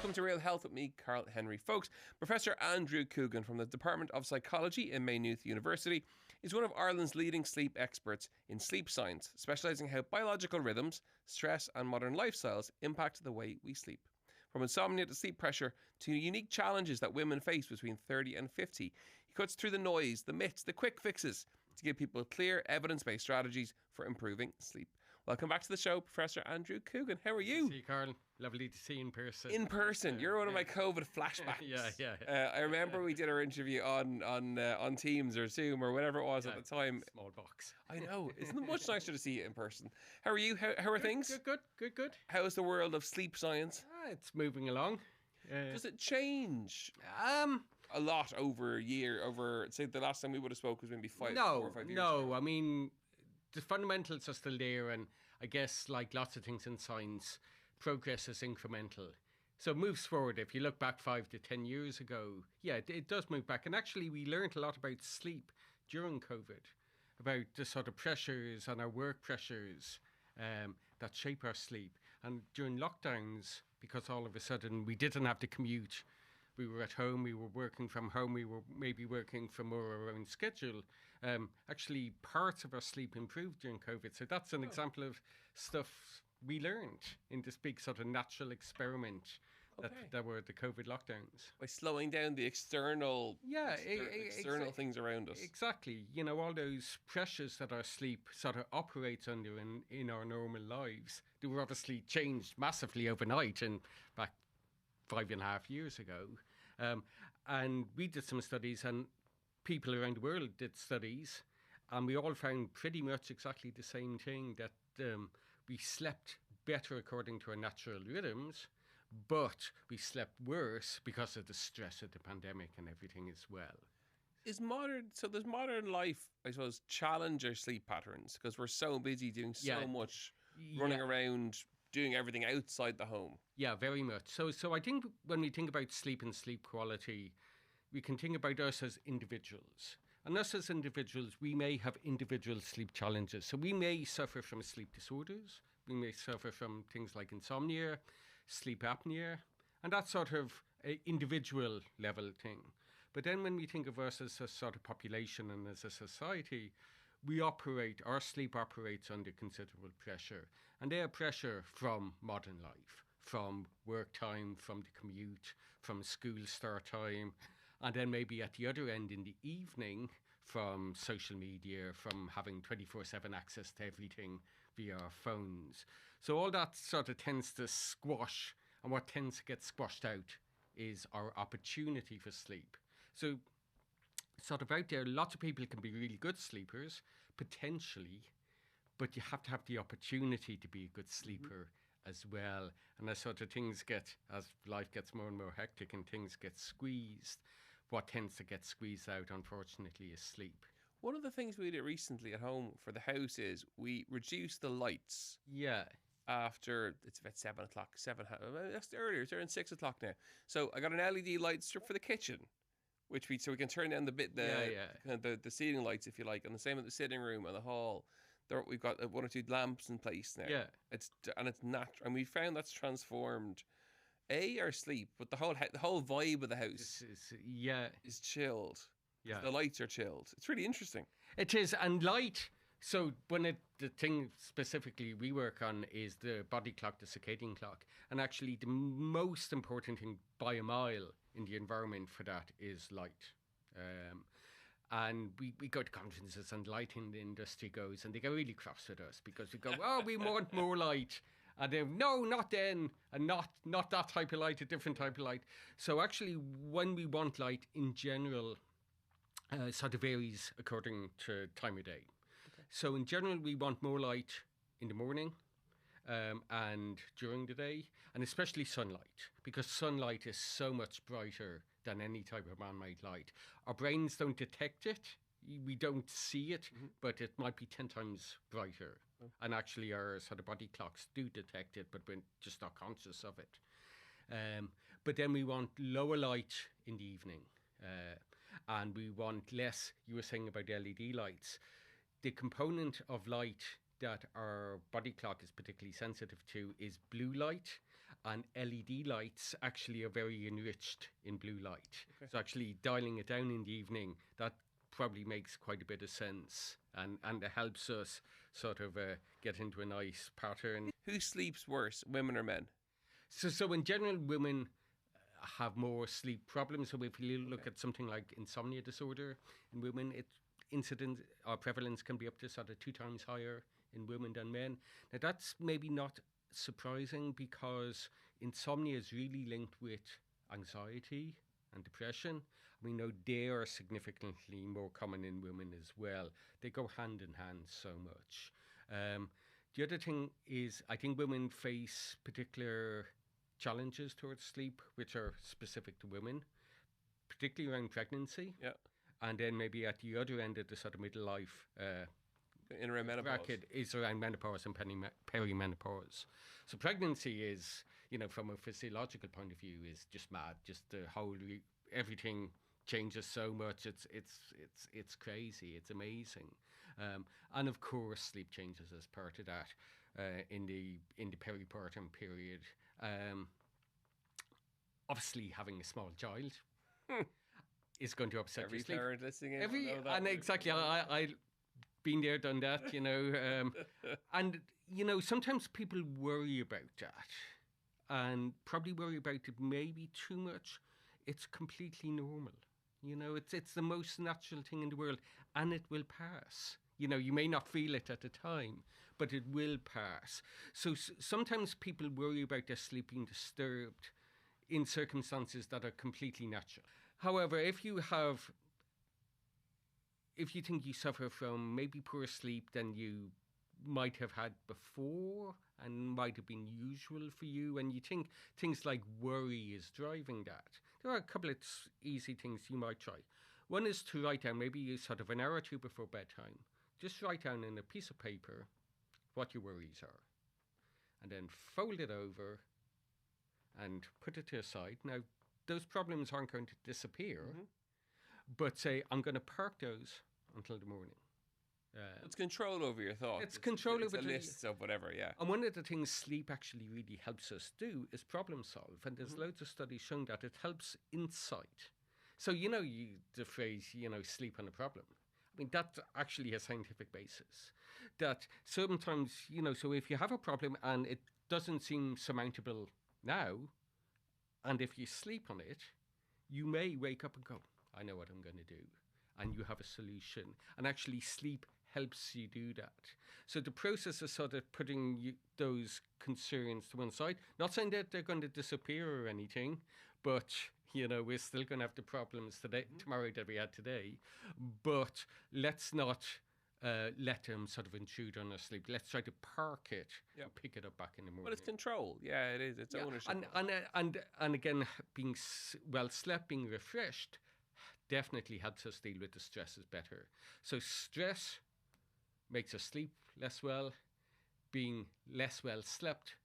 Welcome to Real Health with me, Karl Henry. Folks, Professor Andrew Coogan from the Department of Psychology in Maynooth University is one of Ireland's leading sleep experts in sleep science, specialising in how biological rhythms, stress and modern lifestyles impact the way we sleep. From insomnia to sleep pressure to unique challenges that women face between 30 and 50, he cuts through the noise, the myths, the quick fixes to give people clear, evidence-based strategies for improving sleep. Welcome back to the show, Professor Andrew Coogan. How are you? See you, Karl. Lovely to see you in person. In person. You're one of my COVID flashbacks. Yeah. I remember we did our interview on Teams or Zoom or whatever it was at the time. Small box. I know. Isn't it much nicer to see you in person? How are you? How are things? Good. How's the world of sleep science? It's moving along. Does it change a lot over say the last time we would have spoke was maybe 4 or 5 years ago? I mean, the fundamentals are still there, and I guess like lots of things in science, progress is incremental. So it moves forward. If you look back 5 to 10 years ago, it does move back. And actually, we learned a lot about sleep during COVID, about the sort of pressures and our work pressures that shape our sleep. And during lockdowns, because all of a sudden we didn't have to commute, we were at home, we were working from home, we were maybe working from more our own schedule. Actually, parts of our sleep improved during COVID. So that's an example of stuff we learned in this big sort of natural experiment that were the COVID lockdowns. By slowing down the external things around us. Exactly. You know, all those pressures that our sleep sort of operates under in our normal lives, they were obviously changed massively overnight and back 5.5 years ago. And we did some studies, and people around the world did studies, and we all found pretty much exactly the same thing, that we slept better according to our natural rhythms, but we slept worse because of the stress of the pandemic and everything as well. Does modern life, I suppose, challenge our sleep patterns because we're so busy doing so much, running around, doing everything outside the home? Yeah, very much. So I think when we think about sleep and sleep quality, we can think about us as individuals. And us as individuals, we may have individual sleep challenges. So we may suffer from sleep disorders. We may suffer from things like insomnia, sleep apnea, and that sort of individual level thing. But then when we think of us as a sort of population and as a society, our sleep operates under considerable pressure. And they are pressure from modern life, from work time, from the commute, from school start time, and then maybe at the other end in the evening from social media, from having 24/7 access to everything via our phones. So all that sort of tends to squash, and what tends to get squashed out is our opportunity for sleep. So sort of out there, lots of people can be really good sleepers, potentially, but you have to have the opportunity to be a good sleeper as well. And as sort of as life gets more and more hectic and things get squeezed, what tends to get squeezed out, unfortunately, is sleep. One of the things we did recently at home for the house is we reduced the lights. Yeah. After, it's about 7 o'clock, that's earlier, it's around 6 o'clock now. So I got an LED light strip for the kitchen, so we can turn down the ceiling lights, if you like, and the same at the sitting room and the hall. We've got 1 or 2 lamps in place now. Yeah. It's natural, and we found that's transformed our sleep, but the whole vibe of the house is chilled. Yeah. The lights are chilled. It's really interesting. It is, and light. So the thing specifically we work on is the body clock, the circadian clock, and actually the most important thing by a mile in the environment for that is light. And we go to conferences and light in the industry goes, and they get really cross with us because we go, we want more light. And then, no, not then, and not that type of light, a different type of light. So actually, when we want light in general, sort of varies according to time of day. Okay. So in general, we want more light in the morning and during the day, and especially sunlight, because sunlight is so much brighter than any type of man-made light. Our brains don't detect it. We don't see it, but it might be 10 times brighter. And actually our sort of body clocks do detect it, but we're just not conscious of it. But then we want lower light in the evening. And we want less, you were saying about LED lights. The component of light that our body clock is particularly sensitive to is blue light. And LED lights actually are very enriched in blue light. Okay. So actually dialing it down in the evening, that probably makes quite a bit of sense, and it helps us sort of get into a nice pattern. Who sleeps worse, women or men? So in general, women have more sleep problems. So if you look at something like insomnia disorder in women, incidence or prevalence can be up to sort of 2 times higher in women than men. Now that's maybe not surprising, because insomnia is really linked with anxiety and depression. We know they are significantly more common in women as well. They go hand in hand so much. The other thing is, I think women face particular challenges towards sleep, which are specific to women, particularly around pregnancy. Yeah. And then maybe at the other end of the sort of middle life In around menopause. bracket is around menopause and perimenopause. So pregnancy is, from a physiological point of view, is just mad. Just the whole everything changes so much. It's crazy. It's amazing. And of course, sleep changes as part of that in the peripartum period. Obviously, having a small child is going to upset Every your sleep. parent listening in will know that. And exactly, I been there, done that, and sometimes people worry about that, and probably worry about it maybe too much. It's completely normal. It's the most natural thing in the world, and it will pass. You may not feel it at the time, but it will pass. So sometimes people worry about their sleep being disturbed in circumstances that are completely natural. However, if you think you suffer from maybe poor sleep than you might have had before and might have been usual for you, and you think things like worry is driving that, there are a couple of easy things you might try. One is to write down, maybe sort of an hour or two before bedtime, just write down in a piece of paper what your worries are, and then fold it over and put it to the side. Now, those problems aren't going to disappear, but say, I'm going to park those until the morning. It's control over your thoughts. It's control over the lists of whatever, yeah. And one of the things sleep actually really helps us do is problem solve. And there's loads of studies showing that it helps insight. So, the phrase, sleep on a problem. I mean, that actually has scientific basis. That sometimes, so if you have a problem and it doesn't seem surmountable now, and if you sleep on it, you may wake up and go, I know what I'm going to do. And you have a solution. And actually sleep helps you do that. So the process is sort of putting those concerns to one side. Not saying that they're going to disappear or anything, but, we're still going to have the problems tomorrow that we had today. But let's not let them sort of intrude on our sleep. Let's try to park it and pick it up back in the morning. But it's control. Yeah, it is. It's ownership. And again, being well slept, being refreshed, definitely helps us deal with the stresses better. So stress makes us sleep less well. Being less well slept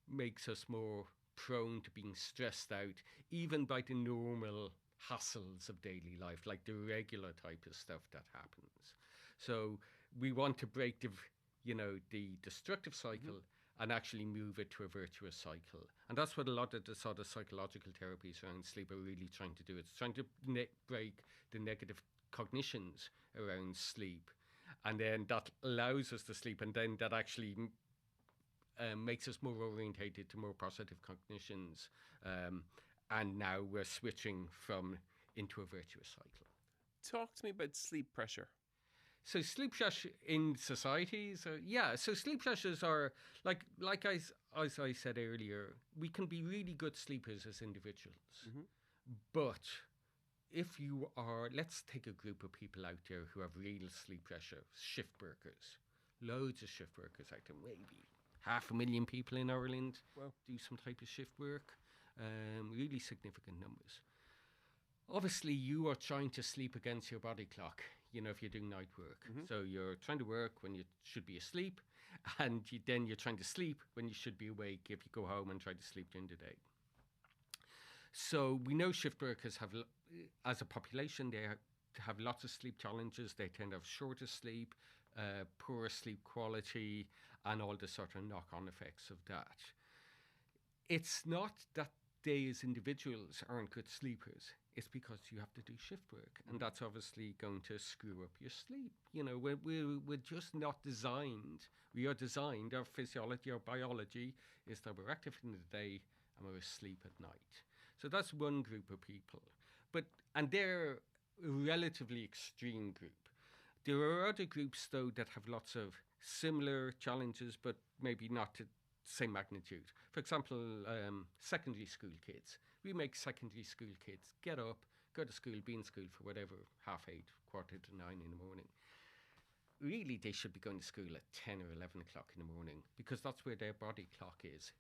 makes us more prone to being stressed out, even by the normal hassles of daily life, like the regular type of stuff that happens. So we want to break the destructive cycle and actually move it to a virtuous cycle. And that's what a lot of the sort of psychological therapies around sleep are really trying to do. It's trying to break the negative cognitions around sleep. And then that allows us to sleep, and then that actually makes us more orientated to more positive cognitions. And now we're switching into a virtuous cycle. Talk to me about sleep pressure. So sleep pressure in societies, so sleep pressures are, like as I said earlier, we can be really good sleepers as individuals. But if you are, let's take a group of people out there who have real sleep pressure, shift workers, loads of shift workers out there, maybe 500,000 people in Ireland do some type of shift work, really significant numbers. Obviously, you are trying to sleep against your body clock, if you're doing night work. So you're trying to work when you should be asleep, and then you're trying to sleep when you should be awake if you go home and try to sleep during the day. So we know shift workers have, as a population, they have lots of sleep challenges. They tend to have shorter sleep, poor sleep quality, and all the sort of knock-on effects of that. It's not that they as individuals aren't good sleepers. It's because you have to do shift work, and that's obviously going to screw up your sleep. You know, we're just not designed. We are designed, our physiology, our biology is that we're active in the day and we're asleep at night. So that's one group of people. And they're a relatively extreme group. There are other groups, though, that have lots of similar challenges, but maybe not to the same magnitude. For example, secondary school kids. We make secondary school kids get up, go to school, be in school for whatever, 8:30, 8:45 in the morning. Really, they should be going to school at 10 or 11 o'clock in the morning because that's where their body clock is.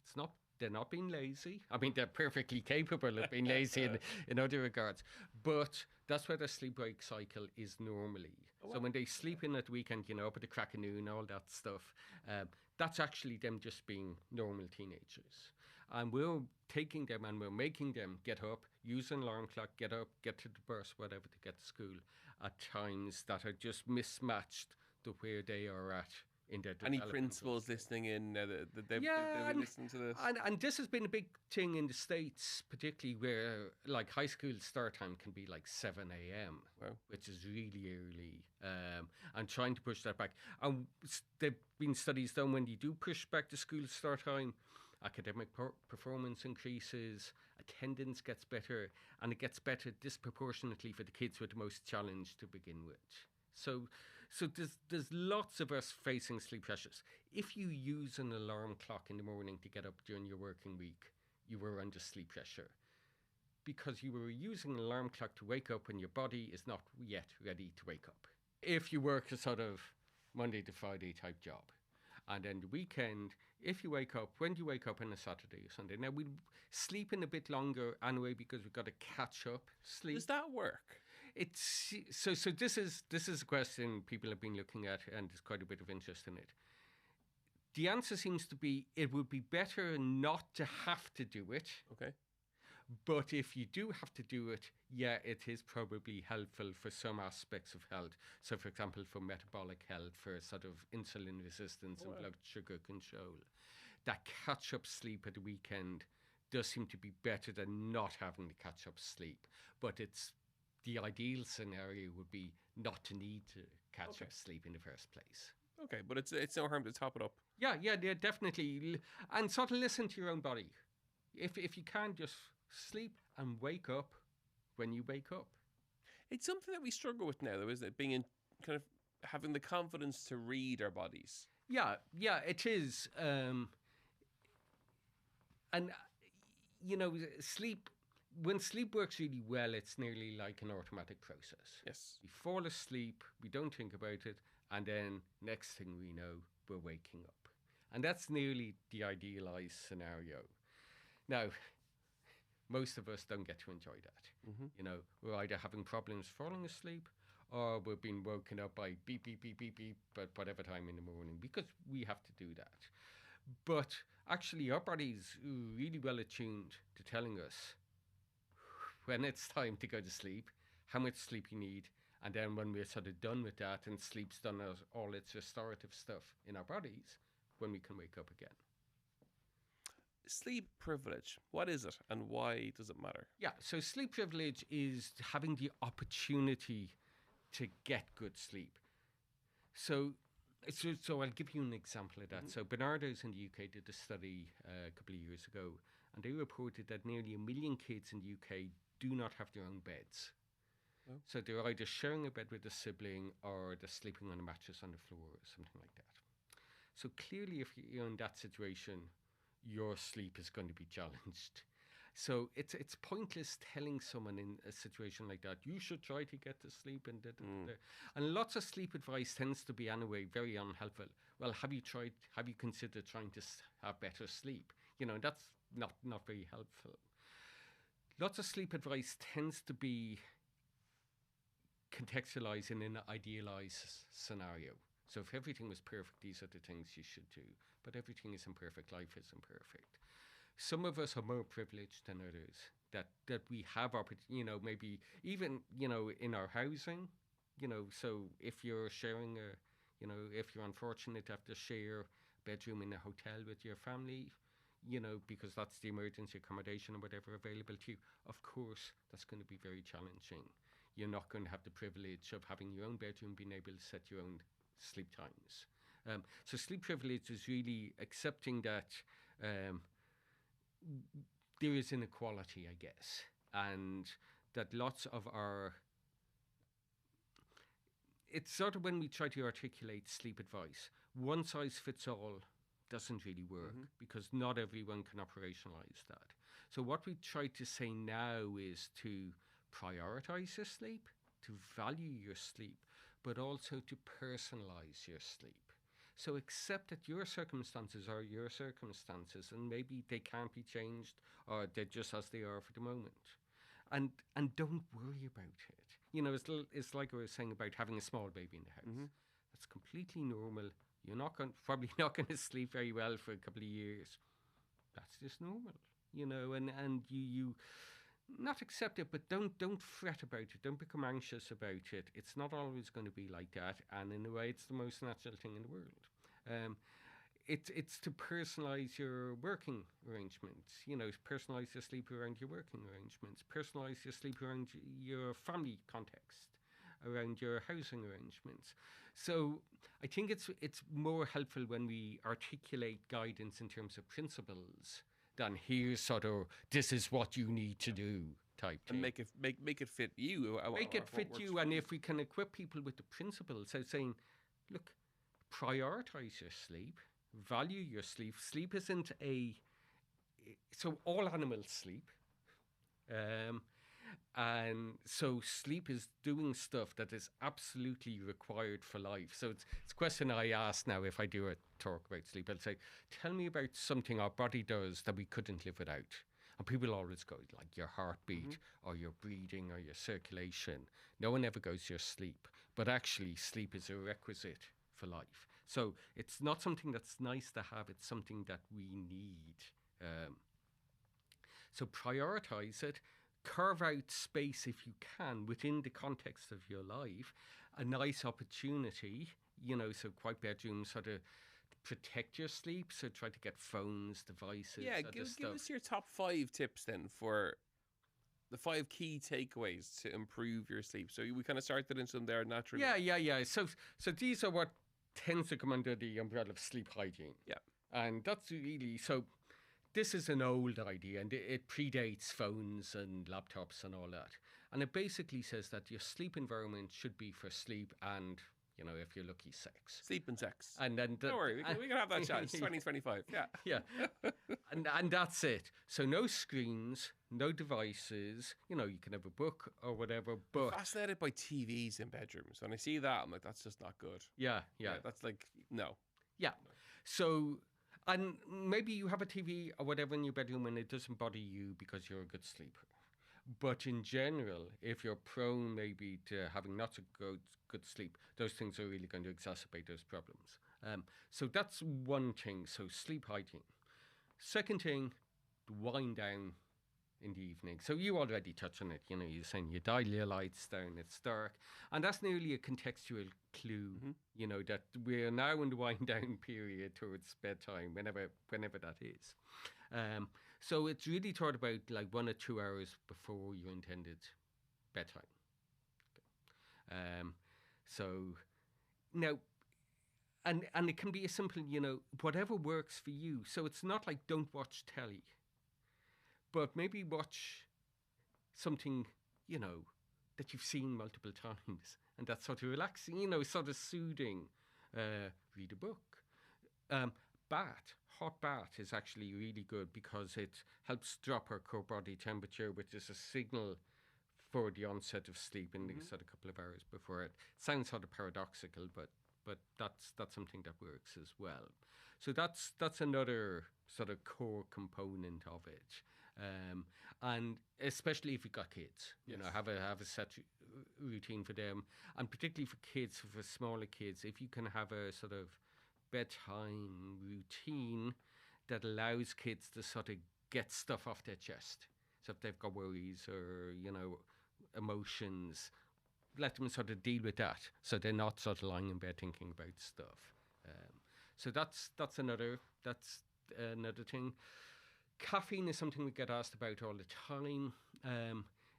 They're not being lazy. I mean, they're perfectly capable of being lazy in other regards. But that's where their sleep-wake cycle is normally. Oh, wow. So when they sleep in at the weekend, up at the crack of noon, all that stuff, that's actually them just being normal teenagers. And we're taking them and we're making them get up, use an alarm clock, get up, get to the bus, whatever, to get to school at times that are just mismatched to where they are at. Any principals listening in that they've been listening to this? And this has been a big thing in the States, particularly where like high school start time can be like 7 a.m., wow, which is really early, and trying to push that back. And there have been studies done when you do push back the school start time, academic performance increases, attendance gets better, and it gets better disproportionately for the kids with the most challenge to begin with. So there's lots of us facing sleep pressures. If you use an alarm clock in the morning to get up during your working week, you were under sleep pressure because you were using an alarm clock to wake up when your body is not yet ready to wake up. If you work a sort of Monday to Friday type job, and then the weekend, if you wake up, when do you wake up on a Saturday or Sunday? Now, we sleep in a bit longer anyway because we've got to catch up sleep. Does that work? It's so this is a question people have been looking at, and there's quite a bit of interest in it. The answer seems to be it would be better not to have to do it. Okay. But if you do have to do it, yeah, it is probably helpful for some aspects of health. So, for example, for metabolic health, for sort of insulin resistance and blood sugar control. That catch-up sleep at the weekend does seem to be better than not having to catch up sleep. But the ideal scenario would be not to need to catch up sleep in the first place. Okay, but it's no harm to top it up. Yeah, definitely. And sort of listen to your own body. If you can, just sleep and wake up when you wake up. It's something that we struggle with now, though, isn't it? Being in kind of having the confidence to read our bodies. Yeah, it is. And, sleep, when sleep works really well, it's nearly like an automatic process. Yes. We fall asleep, we don't think about it, and then next thing we know, we're waking up. And that's nearly the idealized scenario. Now, most of us don't get to enjoy that. Mm-hmm. We're either having problems falling asleep or we're being woken up by beep, beep, beep, beep, beep at whatever time in the morning because we have to do that. But actually, our body's really well attuned to telling us when it's time to go to sleep, how much sleep you need, and then when we're sort of done with that and sleep's done all its restorative stuff in our bodies, when we can wake up again. Sleep privilege, what is it and why does it matter? Yeah, so sleep privilege is having the opportunity to get good sleep. So I'll give you an example of that. Mm-hmm. So Bernardo's in the UK did a study a couple of years ago, and they reported that nearly 1 million kids in the UK do not have their own beds. Oh. So they're either sharing a bed with a sibling or they're sleeping on a mattress on the floor or something like that. So clearly, if you're in that situation, your sleep is going to be challenged. So it's pointless telling someone in a situation like that, you should try to get to sleep. And lots of sleep advice tends to be anyway very unhelpful. Well, have you considered trying to have better sleep? That's not very helpful. Lots of sleep advice tends to be contextualized in an idealized scenario. So if everything was perfect, these are the things you should do. But everything isn't perfect. Life isn't perfect. Some of us are more privileged than others. That we have, maybe even, in our housing, so if you're sharing if you're unfortunate to have to share a bedroom in a hotel with your family, because that's the emergency accommodation or whatever available to you, of course, that's going to be very challenging. You're not going to have the privilege of having your own bedroom, being able to set your own sleep times. So sleep privilege is really accepting that there is inequality, I guess, and that lots of it's sort of when we try to articulate sleep advice, one size fits all doesn't really work because not everyone can operationalize that. So what we try to say now is to prioritize your sleep, to value your sleep, but also to personalize your sleep. So accept that your circumstances are your circumstances, and maybe they can't be changed, or they're just as they are for the moment. And don't worry about it. It's like I was saying about having a small baby in the house. That's completely normal. You're probably not going to sleep very well for a couple of years. That's just normal, and you not accept it, but don't fret about it. Don't become anxious about it. It's not always going to be like that, and in a way, it's the most natural thing in the world. It's to personalize your working arrangements. Personalize your sleep around your working arrangements. Personalize your sleep around your family context, around your housing arrangements. So I think it's more helpful when we articulate guidance in terms of principles than here's sort of this is what you need to do type thing. And make it fit you. Make it fit you, and if we can equip people with the principles, so saying, look, prioritize your sleep, value your sleep. Sleep isn't so all animals sleep. And so sleep is doing stuff that is absolutely required for life. So it's a question I ask now if I do a talk about sleep. I'll say, tell me about something our body does that we couldn't live without. And people always go, like your heartbeat or your breathing or your circulation. No one ever goes your sleep. But actually, sleep is a requisite for life. So it's not something that's nice to have. It's something that we need. So prioritize it. Carve out space if you can within the context of your life, a nice opportunity, so quiet bedrooms sort of protect your sleep. So try to get phones, devices. Yeah, give us your top 5 tips then for the 5 key takeaways to improve your sleep. So we kind of started in some there naturally. Yeah. So these are what tends to come under the umbrella of sleep hygiene. Yeah. And that's really, so this is an old idea, and it predates phones and laptops and all that. And it basically says that your sleep environment should be for sleep and, if you're lucky, sex. Sleep and sex. And then don't worry, we can have that chat. It's 2025. Yeah. Yeah. and that's it. So no screens, no devices. You can have a book or whatever. But I'm fascinated by TVs in bedrooms. When I see that, I'm like, that's just not good. Yeah. That's like, no. Yeah. So. And maybe you have a TV or whatever in your bedroom and it doesn't bother you because you're a good sleeper. But in general, if you're prone maybe to having not so good sleep, those things are really going to exacerbate those problems. So that's one thing. So sleep hygiene. Second thing, wind down in the evening. So you already touched on it. You're saying you dial your lights down, it's dark. And that's nearly a contextual clue, that we're now in the wind down period towards bedtime, whenever that is. So it's really thought about like 1 or 2 hours before your intended bedtime. Okay. So now, and it can be a simple, whatever works for you. So it's not like don't watch telly, but maybe watch something, that you've seen multiple times, and that's sort of relaxing, sort of soothing. Read a book. Hot bath is actually really good because it helps drop our core body temperature, which is a signal for the onset of sleep in the sort of couple of hours before it. Sounds sort of paradoxical, but that's something that works as well. So that's another sort of core component of it. And especially if you've got kids, have a set routine for them, and particularly for kids, for smaller kids, if you can have a sort of bedtime routine that allows kids to sort of get stuff off their chest. So if they've got worries or, emotions, let them sort of deal with that. So they're not sort of lying in bed thinking about stuff. So that's another, that's another thing. Caffeine is something we get asked about all the time.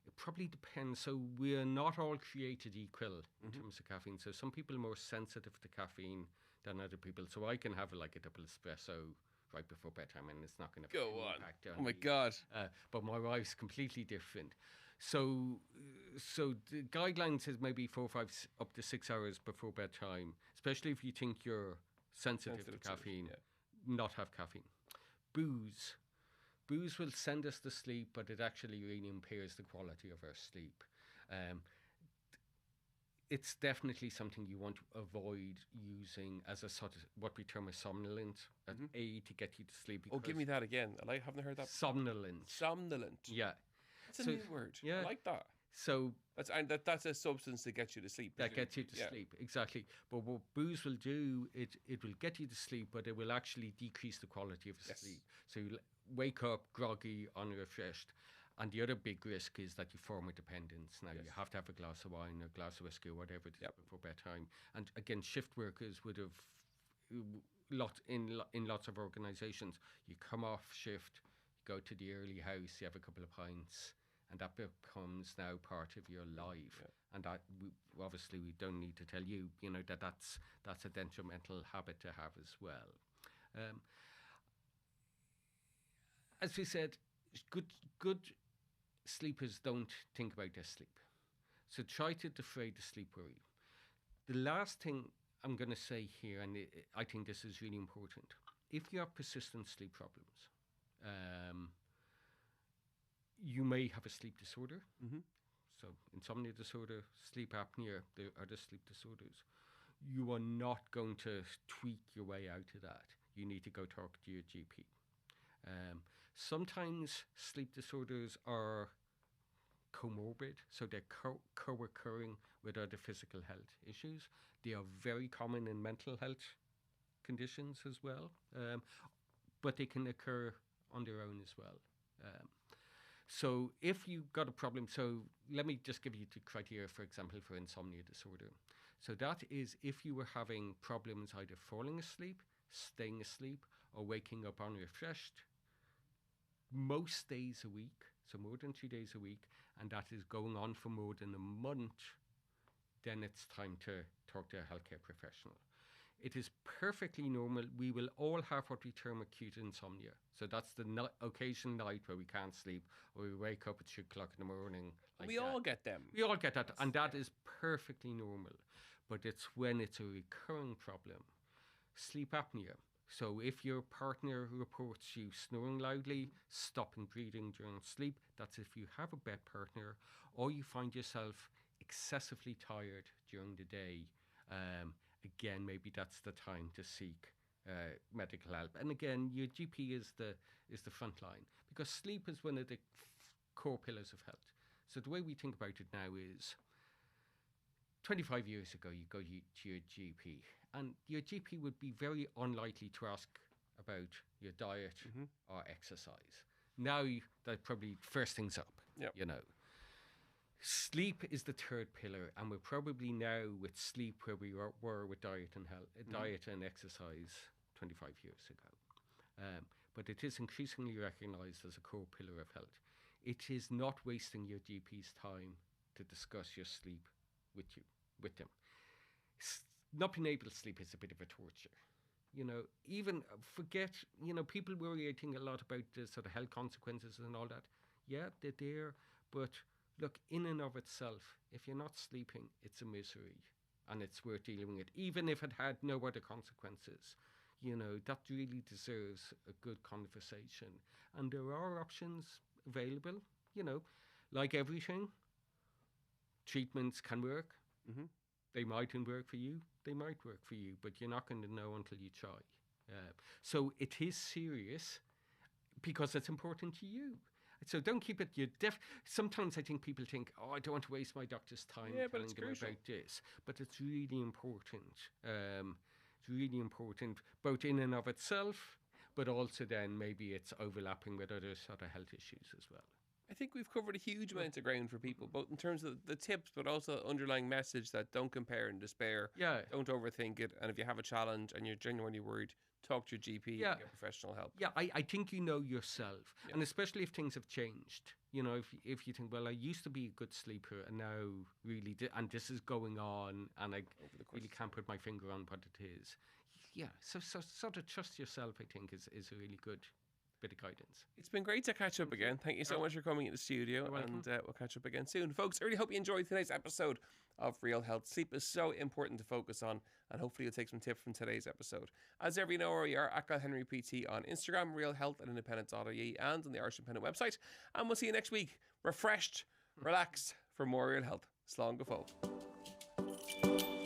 It probably depends. So we're not all created equal in terms of caffeine. So some people are more sensitive to caffeine than other people. So I can have like a double espresso right before bedtime, and it's not going to Go on. impact on Oh my me. God. But my wife's completely different. So the guidelines is maybe 4 or 5 up to 6 hours before bedtime, especially if you think you're sensitive to caffeine. Not have caffeine. Booze will send us to sleep, but it actually really impairs the quality of our sleep. It's definitely something you want to avoid using as a sort of what we term a somnolent, an aid to get you to sleep. Oh, give me that again. I haven't heard that. Somnolent. Somnolent. Yeah. That's a new word. Yeah. I like that. So that's a substance that gets you to sleep. that gets you to sleep, exactly. But what booze will do, it will get you to sleep, but it will actually decrease the quality of the sleep. So you'll wake up groggy, unrefreshed. And the other big risk is that you form a dependence. Now, you have to have a glass of wine, a glass of whiskey, or whatever it is before bedtime. And again, shift workers would have, in lots of organisations, you come off shift, you go to the early house, you have a couple of pints, and that becomes now part of your life. And that obviously we don't need to tell you, that's a detrimental habit to have as well. As we said, good sleepers don't think about their sleep. So try to defray the sleep worry. The last thing I'm going to say here, and I think this is really important, if you have persistent sleep problems, you may have a sleep disorder. So insomnia disorder, sleep apnea, there are other sleep disorders. You are not going to tweak your way out of that. You need to go talk to your GP. Sometimes sleep disorders are comorbid, so they're co-occurring with other physical health issues. They are very common in mental health conditions as well, but they can occur on their own as well. So if you've got a problem, so let me just give you the criteria, for example, for insomnia disorder. So that is if you were having problems either falling asleep, staying asleep, or waking up unrefreshed most days a week, so more than 2 days a week, and that is going on for more than a month, then it's time to talk to a healthcare professional. It is perfectly normal. We will all have what we term acute insomnia. So that's the occasional night where we can't sleep, or we wake up at 2 o'clock in the morning. We all get them. We all get that, and that is perfectly normal. But it's when it's a recurring problem. Sleep apnea. So if your partner reports you snoring loudly, stopping breathing during sleep, that's if you have a bed partner, or you find yourself excessively tired during the day. Again, maybe that's the time to seek medical help. And again, your GP is the front line, because sleep is one of the core pillars of health. So the way we think about it now is 25 years ago, you go to your GP, and your GP would be very unlikely to ask about your diet or exercise. Now, they're probably first things up, Sleep is the third pillar, and we're probably now with sleep where we were with diet and health, diet and exercise 25 years ago. But it is increasingly recognised as a core pillar of health. It is not wasting your GP's time to discuss your sleep with them. Not being able to sleep is a bit of a torture. Even forget, people worrying a lot about the sort of health consequences and all that. Yeah, they're there, but look, in and of itself, if you're not sleeping, it's a misery, and it's worth dealing with, even if it had no other consequences. That really deserves a good conversation. And there are options available, like everything. Treatments can work. They mightn't work for you. They might work for you, but you're not going to know until you try. So it is serious because it's important to you. So don't keep it. Sometimes I think people think, I don't want to waste my doctor's time telling them about this. But it's really important. It's really important, both in and of itself, but also then maybe it's overlapping with other sort of health issues as well. I think we've covered a huge amount of ground for people, both in terms of the tips, but also underlying message that don't compare and despair. Yeah. Don't overthink it. And if you have a challenge and you're genuinely worried, talk to your GP and get professional help. Yeah, I think you know yourself. And especially if things have changed. You know, if you think, well, I used to be a good sleeper and now really, and this is going on and I really can't put my finger on what it is. Yeah, so sort of trust yourself, I think, is a really good bit of guidance. It's been great to catch up again. Thank you so much for coming in the studio, and we'll catch up again soon. Folks, I really hope you enjoyed today's episode of Real Health. Sleep is so important to focus on, and hopefully you'll take some tips from today's episode. As ever, you know where we are, at Karl Henry PT on Instagram, Real Health at independent.ie, and on the Irish Independent website. And we'll see you next week, refreshed, relaxed, for more Real Health. Slán go fóill.